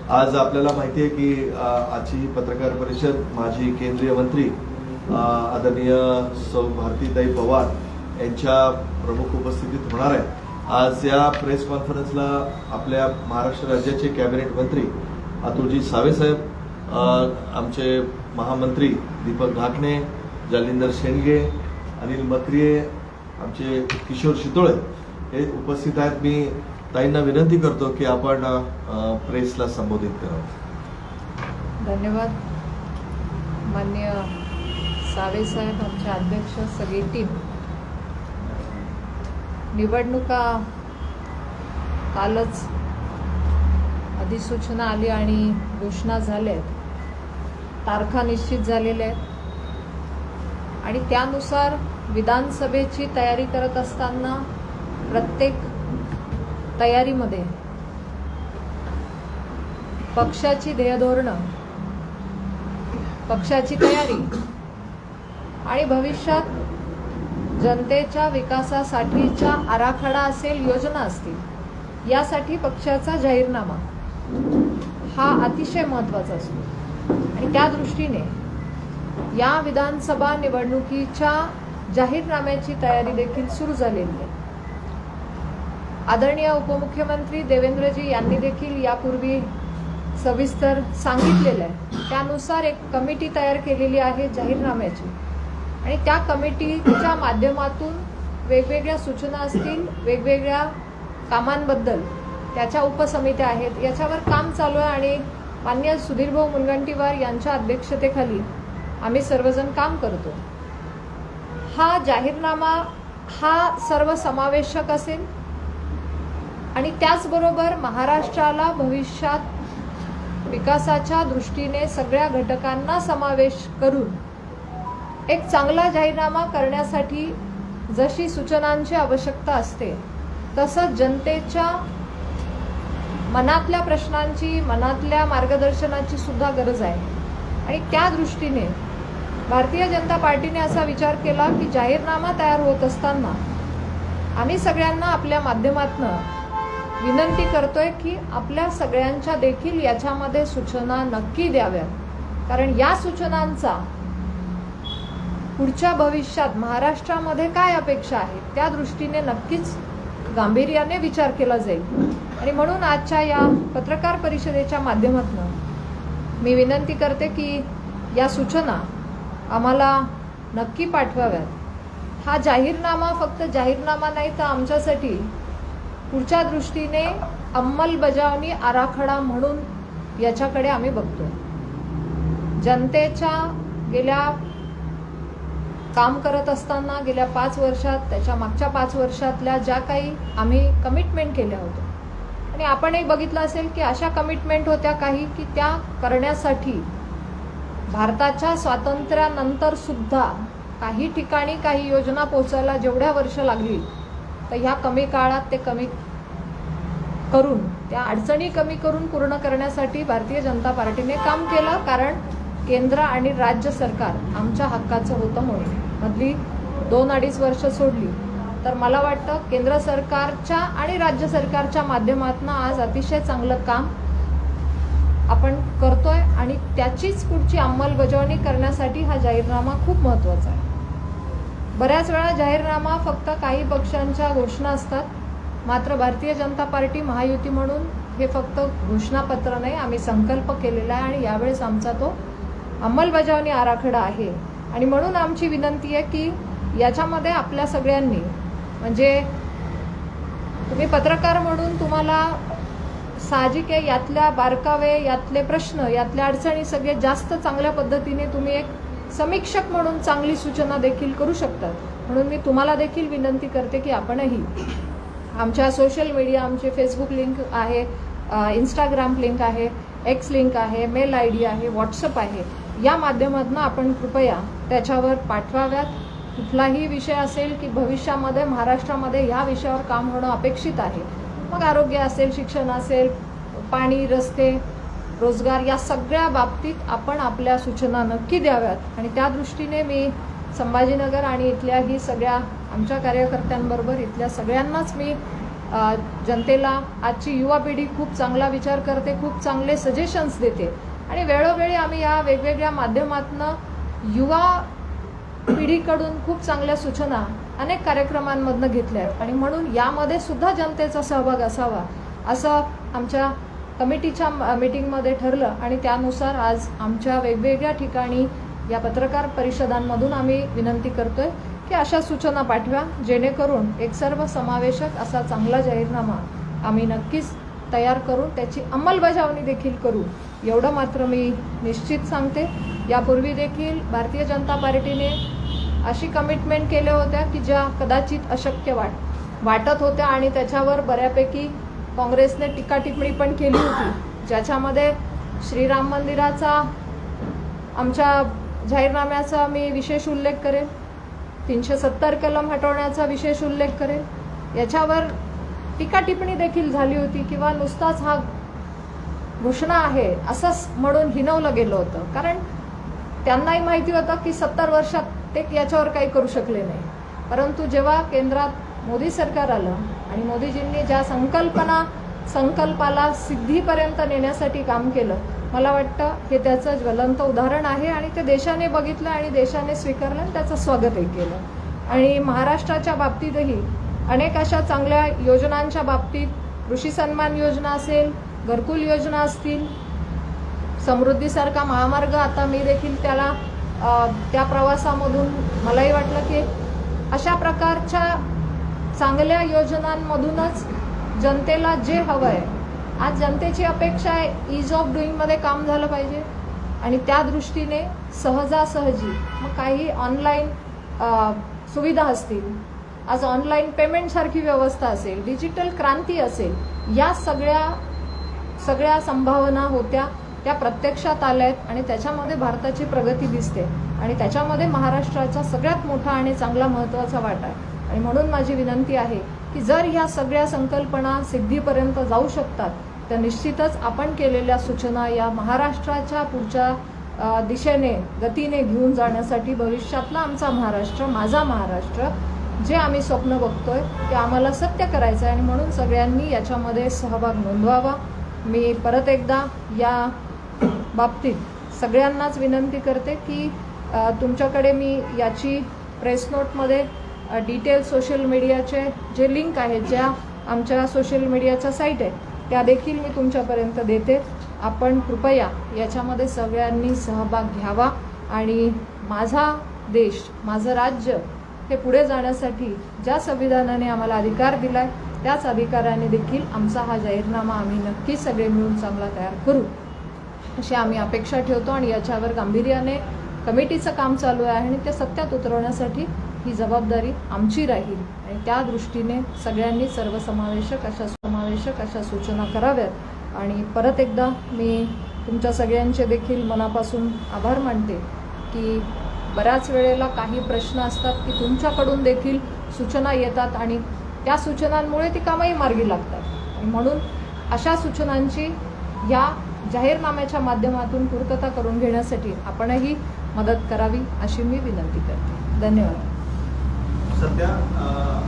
आज आपल्याला माहिती आहे की आजची पत्रकार परिषद माजी केंद्रीय मंत्री आदरणीय सौ भारतीताई पवार यांच्या प्रमुख उपस्थितीत होणार आहे। आज या प्रेस कॉन्फरन्सला आपल्या महाराष्ट्र राज्याचे कॅबिनेट मंत्री अतुलजी सावे साहेब, आमचे महामंत्री दीपक ढाकणे, जालिंदर शेंडगे, अनिल मत्रिये, आमचे किशोर शितोळे हे उपस्थित आहेत। मी ताईंना विनंती करतो की आपण प्रेसला संबोधित करावं। धन्यवाद माननीय सावे साहेब, आमचे अध्यक्ष, सगळी टीम। निवडणुका कालच अधिसूचना आली आणि घोषणा झाल्या, तारखा निश्चित झालेल्या आहेत आणि त्यानुसार विधानसभेची तयारी करत असताना प्रत्येक तयारीमध्ये पक्षाची ध्येयधोरणं, पक्षाची तयारी आणि भविष्यात जनतेच्या विकासासाठीचा आराखडा असेल, योजना असतील, यासाठी पक्षाचा जाहीरनामा हा अतिशय महत्त्वाचा असतो आणि त्या दृष्टीने या विधानसभा निवडणुकीच्या जाहीरनाम्याची तयारी देखील सुरू झालेली आहे। आदरणीय उपमुख्यमंत्री देवेंद्रजी यांनी देखील यापूर्वी सविस्तर सांगितलेलं आहे। त्यानुसार एक कमिटी तयार केलेली आहे जाहीरनाम्याची आणि त्या कमिटीच्या माध्यमातून वेगवेगळ्या सूचना असतील, वेगवेगळ्या कामांबद्दल त्याच्या उपसमित्या आहेत, याच्यावर काम चालू आहे आणि माननीय सुधीरभाऊ मुनगंटीवार यांच्या अध्यक्षतेखाली आम्ही सर्वजण काम करतो। हा जाहीरनामा हा सर्वसमावेशक असेल आणि त्याचबरोबर महाराष्ट्राला भविष्यात विकासाच्या दृष्टीने सगळ्या घटकांना समावेश करून एक चांगला जाहीरनामा करण्यासाठी जशी सूचनांची आवश्यकता असते, तसंच जनतेच्या मनातल्या प्रश्नांची, मनातल्या मार्गदर्शनाची सुद्धा गरज आहे आणि त्या दृष्टीने भारतीय जनता पार्टीने असा विचार केला की जाहीरनामा तयार होत असताना आम्ही सगळ्यांना आपल्या माध्यमातून विनंती करतोय की आपल्या सगळ्यांच्या देखील याच्यामध्ये सूचना नक्की द्याव्यात, कारण या सूचनांचा पुढच्या भविष्यात महाराष्ट्रामध्ये काय अपेक्षा आहेत त्या दृष्टीने नक्कीच गांभीर्याने विचार केला जाईल आणि म्हणून आजच्या या पत्रकार परिषदेच्या माध्यमातून मी विनंती करते की या सूचना आम्हाला नक्की पाठवाव्यात। हा जाहीरनामा फक्त जाहीरनामा नाही तर आमच्यासाठी पुढच्या दृष्टीने अंमलबजावणी आराखडा म्हणून याच्याकडे आम्ही बघतो। जनतेच्या गेल्या काम करत असताना गेल्या 5 वर्षात, त्याच्या मागच्या 5 वर्षातल्या ज्या काही आम्ही कमिटमेंट केल्या होत्या आणि आपणही बघितलं असेल की अशा कमिटमेंट होत्या काही की त्या करण्यासाठी भारताच्या स्वातंत्र्यानंतर सुद्धा काही ठिकाणी काही योजना पोहोचायला जेवढ्या वर्ष लागली तर ह्या कमी काळात ते कमी करून, त्या अडचणी कमी करून पूर्ण करण्यासाठी भारतीय जनता पार्टीने काम केलं, कारण केंद्र आणि राज्य सरकार आमच्या हक्काचं होतं म्हणून। मधली 2-2.5 वर्ष सोडली तर मला वाटतं केंद्र सरकारच्या आणि राज्य सरकारच्या माध्यमातून आज अतिशय चांगलं काम आपण करतोय आणि त्याचीच पुढची अंमलबजावणी करण्यासाठी हा जाहीरनामा खूप महत्त्वाचा आहे। बऱ्याच वेळा जाहीरनामा फक्त काही पक्षांच्या घोषणा असतात, मात्र भारतीय जनता पार्टी महायुती म्हणून हे फक्त घोषणापत्र नाही, आम्ही संकल्प केलेला आहे आणि यावेळेस आमचा तो अंमलबजावणी आराखडा आहे आणि म्हणून आमची विनंती आहे की याच्यामध्ये आपल्या सगळ्यांनी, म्हणजे तुम्ही पत्रकार म्हणून तुम्हाला साहजिक आहे यातल्या बारकावे, यातले प्रश्न, यातल्या अडचणी सगळे जास्त चांगल्या पद्धतीने तुम्ही एक समीक्षक म्हणून चांगली सूचना देखील करू शकतात। म्हणून मी तुम्हाला देखील विनंती करते की आपणही आमच्या सोशल मीडिया, आमचे फेसबुक लिंक आहे, इंस्टाग्राम लिंक आहे, एक्स लिंक आहे, मेल ID आहे, व्हॉट्सअप आहे, या माध्यमातून आपण कृपया त्याच्यावर पाठवाव्यात। कुठलाही विषय असेल की भविष्यामध्ये महाराष्ट्रामध्ये ह्या विषयावर काम होणं अपेक्षित आहे, मग आरोग्य असेल, शिक्षण असेल, पाणी, रस्ते, रोजगार, या सगळ्या बाबतीत आपण आपल्या सूचना नक्की द्याव्यात आणि त्या दृष्टीने मी संभाजीनगर आणि इथल्याही सगळ्या आमच्या कार्यकर्त्यांबरोबर इथल्या सगळ्यांनाच मी जनतेला आजची युवा पिढी खूप चांगला विचार करते, खूप चांगले सजेशन्स देते आणि वेळोवेळी आम्ही या वेगवेगळ्या माध्यमातनं युवा पिढीकडून खूप चांगल्या सूचना अनेक कार्यक्रमांमधनं घेतल्या आहेत आणि म्हणून यामध्ये सुद्धा जनतेचा सहभाग असावा असं आमच्या कमिटीच्या मीटिंगमध्ये ठरलं आणि त्यानुसार आज आमच्या वेगवेगळ्या ठिकाणी या पत्रकार परिषदांमधून आम्ही विनंती करतोय की अशा सूचना पाठवा जेणेकरून एक सर्वसमावेशक असा चांगला जाहीरनामा आम्ही नक्कीच तयार करून त्याची अंमलबजावणी देखील करू एवढं मात्र मी निश्चित सांगते. यापूर्वी देखील भारतीय जनता पार्टीने अशी कमिटमेंट केल्या होत्या की ज्या कदाचित अशक्य वाटत होत्या आणि त्याच्यावर बऱ्यापैकी काँग्रेसने टीका टिप्पणी पण केली होती, ज्याच्यामध्ये श्रीराम मंदिराचा आमच्या जाहीरनाम्याचा मी विशेष उल्लेख करेन, 370 कलम हटवण्याचा विशेष उल्लेख करेन. याच्यावर टीका टिप्पणी देखील झाली होती किंवा नुसताच हा घोषणा आहे असंच म्हणून हिनवलं गेलं होतं, कारण त्यांनाही माहिती होतं की 70 वर्षात ते याच्यावर काही करू शकले नाही. परंतु जेव्हा केंद्रात मोदी सरकार आलं आणि मोदीजींनी ज्या संकल्पाला सिद्धीपर्यंत नेण्यासाठी काम केलं, मला वाटतं हे त्याचं ज्वलंत उदाहरण आहे आणि ते देशाने बघितलं आणि देशाने स्वीकारलं आणि त्याचं स्वागतही केलं. आणि महाराष्ट्राच्या बाबतीतही अनेक अशा चांगल्या योजनांच्या बाबतीत कृषी सन्मान योजना असेल, घरकुल योजना असतील, समृद्धीसारखा महामार्ग आता मी देखील त्या प्रवासामधून मलाही वाटलं की अशा प्रकारच्या चांगल्या योजनांमधूनच जनतेला जे हवं आहे, आज जनतेची अपेक्षा आहे ईज ऑफ डुईंगमध्ये काम झालं पाहिजे आणि त्या दृष्टीने सहजासहजी मग काही ऑनलाईन सुविधा असतील, आज ऑनलाईन पेमेंटसारखी व्यवस्था असेल, डिजिटल क्रांती असेल, या सगळ्या संभावना होत्या त्या प्रत्यक्षात आल्या आहेत आणि त्याच्यामध्ये भारताची प्रगती दिसते आणि त्याच्यामध्ये महाराष्ट्राचा सगळ्यात मोठा आणि चांगला महत्त्वाचा वाटा आहे. आणि म्हणून माझी विनंती आहे की जर ह्या सगळ्या संकल्पना सिद्धीपर्यंत जाऊ शकतात तर निश्चितच आपण केलेल्या सूचना या महाराष्ट्राच्या पुढच्या दिशेने गतीने घेऊन जाण्यासाठी भविष्यातला आमचा महाराष्ट्र, माझा महाराष्ट्र, जे आम्ही स्वप्न बघतोय ते आम्हाला सत्य करायचं आहे आणि म्हणून सगळ्यांनी याच्यामध्ये सहभाग नोंदवावा. मी परत एकदा या बाबतीत सगळ्यांनाच विनंती करते की तुमच्याकडे मी याची प्रेस नोटमध्ये डिटेल सोशल मीडियाचे जे लिंक आहेत, ज्या आमच्या सोशल मीडियाच्या साईट आहेत त्या देखील मी तुमच्यापर्यंत देते. आपण कृपया याच्यामध्ये सगळ्यांनी सहभाग घ्यावा आणि माझा देश, माझं राज्य हे पुढे जाण्यासाठी ज्या संविधानाने आम्हाला अधिकार दिलाय त्याच अधिकाराने देखील आमचा हा जाहीरनामा आम्ही नक्की सगळे मिळून चांगला तयार करू अशी आम्ही अपेक्षा ठेवतो आणि याच्यावर गांभीर्याने कमिटीचं काम चालू आहे आणि ते सत्यात उतरवण्यासाठी ही जबाबदारी आमची राहील आणि त्या दृष्टीने सगळ्यांनी सर्वसमावेशक अशा सूचना कराव्यात. आणि परत एकदा मी तुमच्या सगळ्यांचे देखील मनापासून आभार मानते की बऱ्याच वेळेला काही प्रश्न असतात की तुमच्याकडून देखील सूचना येतात आणि त्या सूचनांमुळे ती कामही मार्गी लागतात आणि म्हणून अशा सूचनांची या जाहीरनाम्याच्या माध्यमातून पूर्तता करून घेण्यासाठी आपणही मदत करावी अशी मी विनंती करते. धन्यवाद. सध्या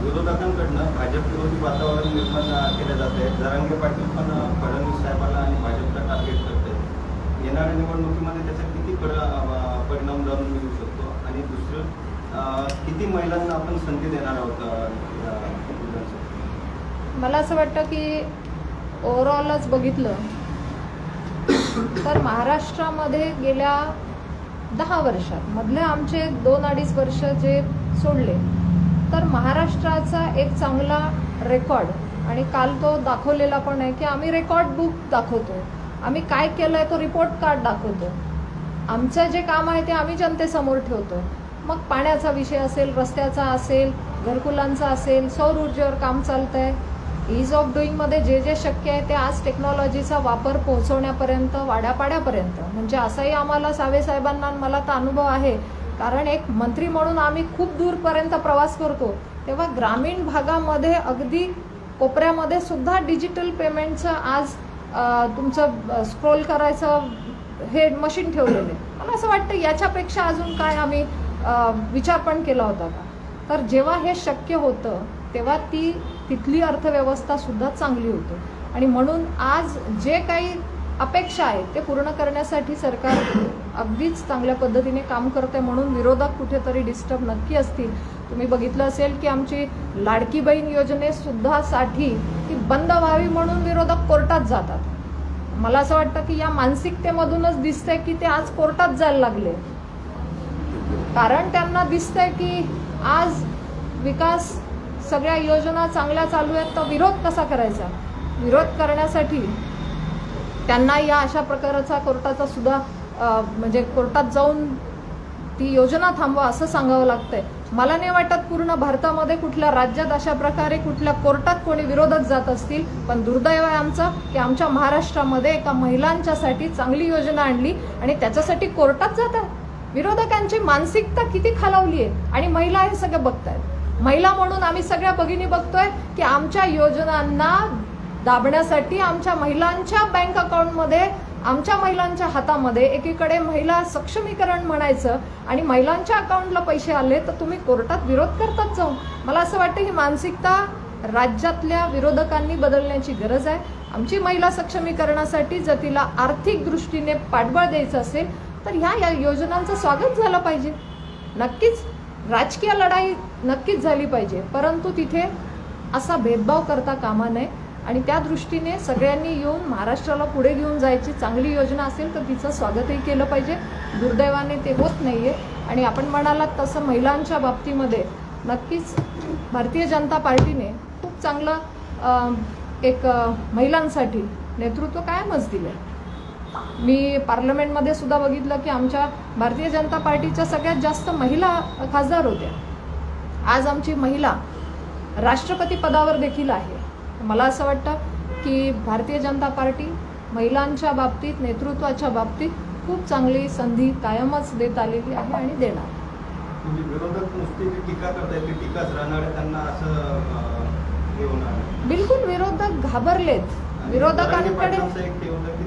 विरोधकांकडनं भाजप विरोधी वातावरण निर्माण केले जाते. जरांगे पाटील पण फडणवीस साहेबांना आणि भाजपला टार्गेट करते. येणाऱ्या निवडणुकीमध्ये त्याचा किती परिणाम जाणून मिळू शकतो आणि दुसरं किती महिलांना आपण संधी देणार आहोत? मला असं वाटतं की ओव्हरऑलच बघितलं तर महाराष्ट्रामध्ये गेल्या 10 वर्षात मधले आमचे 2-2.5 वर्ष जे सोडले तर महाराष्ट्राचा एक चांगला रेकॉर्ड आणि काल तो दाखवलेला पण आहे की आम्ही रेकॉर्ड बुक दाखवतो, आम्ही काय केलं आहे तो रिपोर्ट कार्ड दाखवतो, आमचं जे काम आहे ते आम्ही जनतेसमोर ठेवतो. मग पाण्याचा विषय असेल, रस्त्याचा असेल, घरकुलांचा असेल, सौर ऊर्जेवर काम चालतं आहे, ईज ऑफ डुईंगमध्ये जे जे शक्य आहे ते आज टेक्नॉलॉजीचा वापर पोहोचवण्यापर्यंत, वाड्यापाड्यापर्यंत, म्हणजे असंही आम्हाला सावे साहेबांना मला तर अनुभव आहे कारण एक मंत्री म्हणून आम्ही खूप दूरपर्यंत प्रवास करतो तेव्हा ग्रामीण भागामध्ये अगदी कोपऱ्यामध्ये सुद्धा डिजिटल पेमेंटचं आज तुमचं स्क्रोल करायचं हे मशीन ठेवलेलं आहे. मला असं वाटतं याच्यापेक्षा अजून काय आम्ही विचार पण केला होता का? तर जेव्हा हे शक्य होतं तेव्हा ती तिथली अर्थव्यवस्था सुद्धा चांगली होते. आणि म्हणून आज जे काही अपेक्षा आहेत ते पूर्ण करण्यासाठी सरकार अगदीच चांगल्या पद्धतीने काम करते. म्हणून विरोधक कुठेतरी डिस्टर्ब नक्की असतील. तुम्ही बघितलं असेल की आमची लाडकी बहीण योजनेसुद्धा साठी ती बंद व्हावी म्हणून विरोधक कोर्टात जातात. मला असं वाटतं की या मानसिकतेमधूनच दिसतंय की ते आज कोर्टात जायला लागले, कारण त्यांना दिसतंय की आज विकास सगळ्या योजना चांगल्या चालू आहेत, तर विरोध कसा करायचा. विरोध करण्यासाठी त्यांना या अशा प्रकारचा कोर्टाचा सुद्धा म्हणजे कोर्टात जाऊन ती योजना थांबवा असं सांगावं लागतंय. मला नाही वाटत पूर्ण भारतामध्ये कुठल्या राज्यात अशा प्रकारे कुठल्या कोर्टात कोणी विरोधक जात असतील. पण दुर्दैव आहे आमचं की आमच्या महाराष्ट्रामध्ये एका महिलांच्यासाठी चांगली योजना आणली आणि त्याच्यासाठी कोर्टात जातात. विरोधकांची मानसिकता किती खालावली आहे आणि महिला हे सगळं बघतायत. महिला म्हणून आम्ही सगळ्या भगिनी बघतोय की आमच्या योजनांना दाबण्यासाठी आमच्या महिलांच्या बँक अकाउंटमध्ये, आमच्या महिलांच्या हातामध्ये एकीकडे महिला सक्षमीकरण म्हणायचं आणि महिलांच्या अकाउंटला पैसे आले तर तुम्ही कोर्टात विरोध करतात जाऊन. मला असं वाटतं ही मानसिकता राज्यातल्या विरोधकांनी बदलण्याची गरज आहे. आमची महिला सक्षमीकरणासाठी जर तिला आर्थिक दृष्टीने पाठबळ द्यायचं असेल तर ह्या योजनांचं स्वागत झालं पाहिजे. नक्कीच राजकीय लढाई नक्कीच झाली पाहिजे, परंतु तिथे असा भेदभाव करता कामा नये. आणि त्या दृष्टीने सगळ्यांनी येऊन महाराष्ट्राला पुढे घेऊन जायची चांगली योजना असेल तर तिचं स्वागतही केलं पाहिजे. दुर्दैवाने ते होत नाहीये. आणि आपण म्हणालात तसं महिलांच्या बाबतीमध्ये नक्कीच भारतीय जनता पार्टीने खूप चांगलं एक महिलांसाठी नेतृत्व कायमच दिलं. मी पार्लमेंटमध्ये सुद्धा बघितलं की आमच्या भारतीय जनता पार्टीच्या सगळ्यात जास्त महिला खासदार होत्या. आज आमची महिला राष्ट्रपती पदावर देखील आहे. मला असं वाटतं की भारतीय जनता पार्टी महिलांच्या बाबतीत, नेतृत्वाच्या बाबतीत खूप चांगली संधी कायमच देत आलेली आहे आणि देणार. म्हणजे विरोधक नुसती टीका करतायत की टीकाच राहणार आहे, त्यांना असं हे होणार. बिलकुल विरोधक घाबरलेत. विरोधकांकडे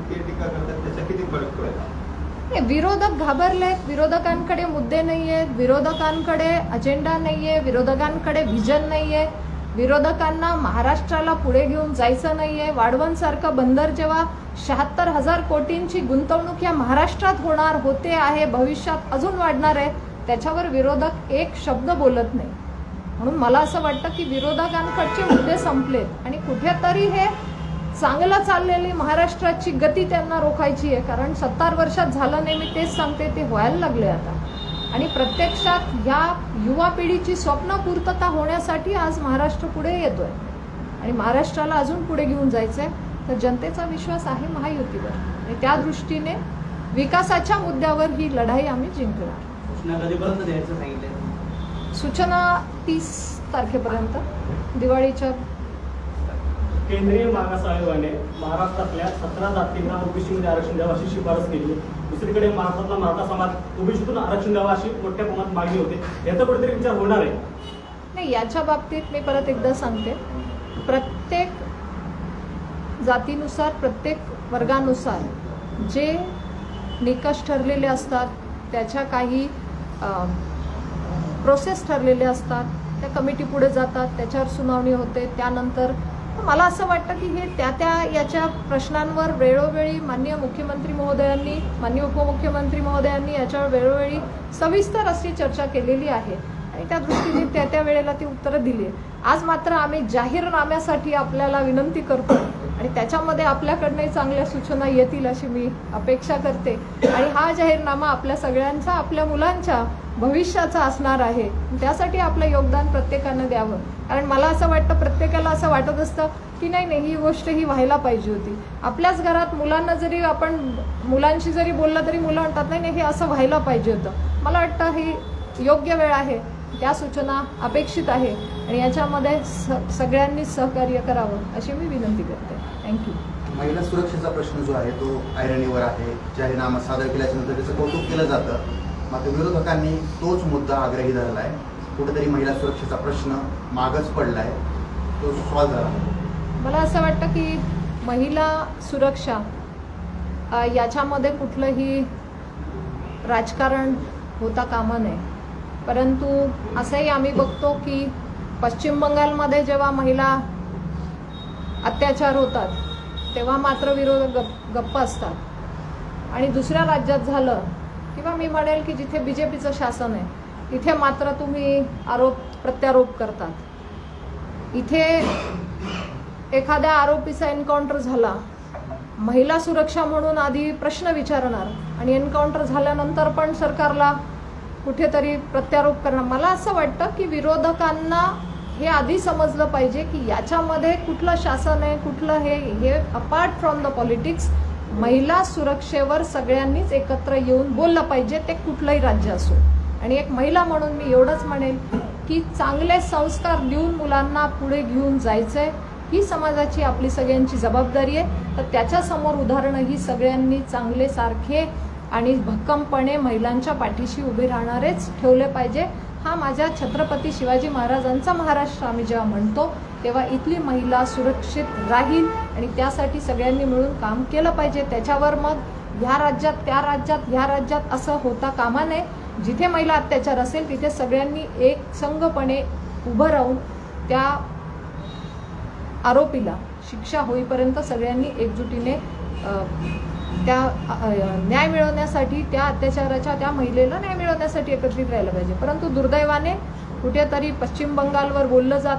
ते टीका करतात त्याचा किती फरक पडेल. विरोधक घाबरलेत. विरोधकांकडे मुद्दे नाहीयेत, विरोधकांकडे अजेंडा नाहीये, विरोधकांकडे व्हिजन नाहीये. विरोधकांना महाराष्ट्राला पुढे घेऊन जायचं नाहीये. वाढवणसारखं बंदर जेव्हा 76,000 कोटींची गुंतवणूक या महाराष्ट्रात होणार होते आहे, भविष्यात अजून वाढणार आहे, त्याच्यावर विरोधक एक शब्द बोलत नाही. म्हणून मला असं वाटतं की विरोधकांकडचे मुद्दे संपलेत आणि कुठेतरी हे चांगलं चाललेली महाराष्ट्राची गती त्यांना रोखायची आहे. कारण 70 वर्षात झालं नाही, मी तेच सांगते, ते व्हायला लागले आता. आणि प्रत्यक्षात ह्या युवा पिढीची स्वप्न पूर्तता होण्यासाठी आज महाराष्ट्र पुढे येतोय आणि महाराष्ट्राला अजून पुढे घेऊन जायचंय. तर जनतेचा विश्वास आहे महायुतीवर आणि त्या दृष्टीने विकासाच्या मुद्द्यावर ही लढाई आम्ही जिंकणार. सूचना कधीपर्यंत द्यायचं सांगितलं. सूचना 30 तारखेपर्यंत दिवाळीच्या. केंद्रीय मागास आयोगाने महाराष्ट्रातल्या 17 जातींना ओबीसीमध्ये आरक्षण द्यावं अशी शिफारस केली. दुसरीकडे महाराष्ट्रातला मराठा समाज ओबीसीतून आरक्षण द्यावं अशी मोठ्या प्रमाणात मागणी होते. याचा कुठेतरी विचार होणार आहे. नाही, याच्या बाबतीत मी परत एकदा सांगते, प्रत्येक जातीनुसार, प्रत्येक वर्गानुसार जे निकष ठरलेले असतात, त्याच्या काही प्रोसेस ठरलेले असतात, त्या कमिटी पुढे जातात, त्याच्यावर सुनावणी होते. त्यानंतर मला असं वाटतं की हे त्या याच्या प्रश्नांवर वेळोवेळी माननीय मुख्यमंत्री महोदयांनी, माननीय उपमुख्यमंत्री महोदयांनी याच्यावर वेळोवेळी सविस्तर अशी चर्चा केलेली आहे आणि त्या दृष्टीने त्या वेळेला ती उत्तरं दिली. आज मात्र आम्ही जाहीरनाम्यासाठी आपल्याला विनंती करतो आणि त्याच्यामध्ये आपल्याकडनंही चांगल्या सूचना येतील अशी मी अपेक्षा करते. आणि हा जाहीरनामा आपल्या सगळ्यांचा, आपल्या मुलांच्या भविष्याचा असणार आहे. त्यासाठी आपलं योगदान प्रत्येकानं द्यावं. कारण मला असं वाटतं, प्रत्येकाला असं वाटत असतं की नाही ही गोष्ट ही व्हायला पाहिजे होती. आपल्याच घरात मुलांना जरी आपण मुलांशी जरी बोललं तरी मुलं म्हणतात नाही हे असं व्हायला पाहिजे होतं. मला वाटतं ही योग्य वेळ आहे, त्या सूचना अपेक्षित आहे आणि याच्यामध्ये सगळ्यांनी सहकार्य करावं अशी मी विनंती करते. थँक्यू. महिला सुरक्षेचा प्रश्न जो आहे तो ऐरणीवर आहे. जाहीरनामा सादर केल्याच्यानंतर त्याचं कौतुक केलं जातं, मात्र विरोधकांनी तोच मुद्दा आग्रही धरला आहे. कुठेतरी महिला सुरक्षेचा प्रश्न मागच पडला आहे, तो सॉल्व्ह झाला. मला असं वाटतं की महिला सुरक्षा याच्यामध्ये कुठलंही राजकारण होता कामा नये. परंतु असंही आम्ही बघतो की पश्चिम बंगालमध्ये जेव्हा महिला अत्याचार होतात तेव्हा मात्र विरोधक गप्प असतात आणि दुसऱ्या राज्यात झालं किंवा मी म्हणेल की जिथे BJPचं शासन आहे तिथे मात्र तुम्ही आरोप प्रत्यारोप करतात. इथे एखाद्या आरोपीचा एन्काउंटर झाला, महिला सुरक्षा म्हणून आधी प्रश्न विचारणार आणि एन्काउंटर झाल्यानंतर पण सरकारला कुठेतरी प्रत्यारोप करणार. मला असं वाटतं की विरोधकांना हे आधी समजलं पाहिजे की याच्यामध्ये कुठलं शासन आहे, कुठलं हे अपार्ट फ्रॉम द पॉलिटिक्स महिला सुरक्षेवर सगळ्यांनीच एकत्र येऊन बोललं पाहिजे, ते कुठलंही राज्य असो. आणि एक महिला म्हणून मी एवढंच म्हणेल की चांगले संस्कार देऊन मुलांना पुढे घेऊन जायचंय, ही समाजाची आपली सगळ्यांची जबाबदारी आहे. तर त्याच्यासमोर उदाहरणं ही सगळ्यांनी चांगले सारखे आणि भक्कमपणे महिलांच्या पाठीशी उभे राहणारेच ठेवले पाहिजे. हा माझ्या छत्रपती शिवाजी महाराजांचा महाराष्ट्र आम्ही जेव्हा म्हणतो तेव्हा इथली महिला सुरक्षित राहील आणि त्यासाठी सगळ्यांनी मिळून काम केलं पाहिजे. त्याच्यावर मग ह्या राज्यात त्या राज्यात ह्या राज्यात असं होता कामा नये. जिथे महिला अत्याचार असेल तिथे सगळ्यांनी एक संघपणे उभं राहून त्या आरोपीला शिक्षा होईपर्यंत सगळ्यांनी एकजुटीने त्या न्याय मिळवण्यासाठी, त्या अत्याचाराच्या त्या महिलेला न्याय मिळवण्यासाठी एकत्रित राहिलं पाहिजे. परंतु दुर्दैवाने कुठेतरी पश्चिम बंगालवर बोललं जात